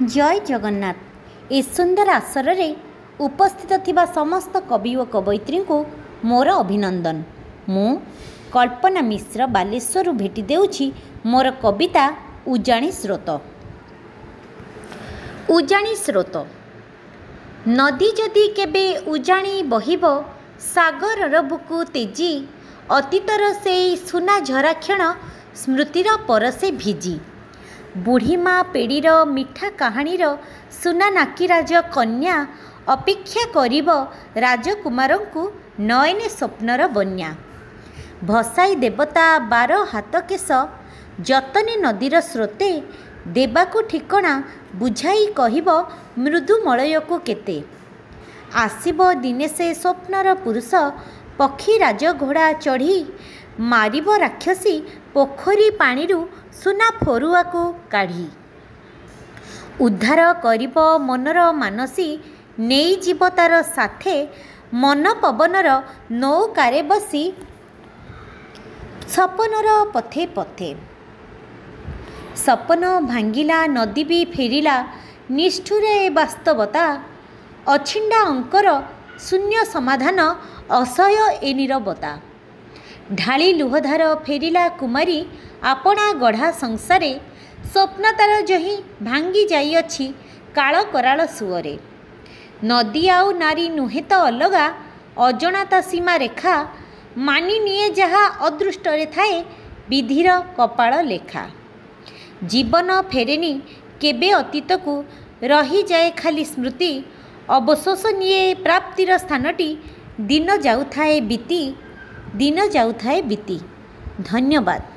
जय जगन्नाथ। ए सुंदर आसर रे उपस्थित थिबा समस्त कवि और कवयित्री को मोर अभिनंदन। मु कल्पना मिश्र बालेश्वर भेटी देउछि मोर कविता उजाणी स्रोत। उजाणी स्रोत। नदी जदि केबे उजाणी बहिब सागरर बुकु तेजी, अतीतर से सुना झरा क्षण स्मृतिर परसे भिजी। बुढ़ीमा पेड़ीर मिठा कहानीर सुना नाकीराज कन्या अपेक्षा करिब राजकुमार को नयने स्वप्नर बन्या। भसाई देवता 12 हाथ केश जतने नदीर स्रोते, देवाकु ठिकणा बुझाई कहिब मृदु मलय को केते। आसिब दिने से स्वप्नर पुरुष पक्षी राज घोड़ा चढ़ी, मारिब राक्षसी पोखरी पाणीरू सुना फरुआ को काढ़ी। उद्धार करिब मनर मानसी, नेई जीव तार साथे मन पवनर नौकारे बसी सपनर पथे पथे। सपन भांगिला नदी भी फेरिला निष्ठुरे वास्तवता, अछिंडा अंकर शून्य समाधान असह्य ए नीरवता। ढाली लुहधार फेरिला कुमारी आपणा गढ़ा संसारे, स्वप्न तार जही भांगी जाइअछि काल कराल सुअरे। नदी आउ नारी नुहे तो अलगा, अजनाता सीमा रेखा मानि निए जहा अदृष्टरे थाए विधिर कपाल लेखा। जीवन फेरेनी केबे अतीत को, रही जाए खाली स्मृति, अवशोष निये प्राप्तिर स्थानटी दिन जाउथाए बीती, दिन जाउथाए बीती। धन्यवाद।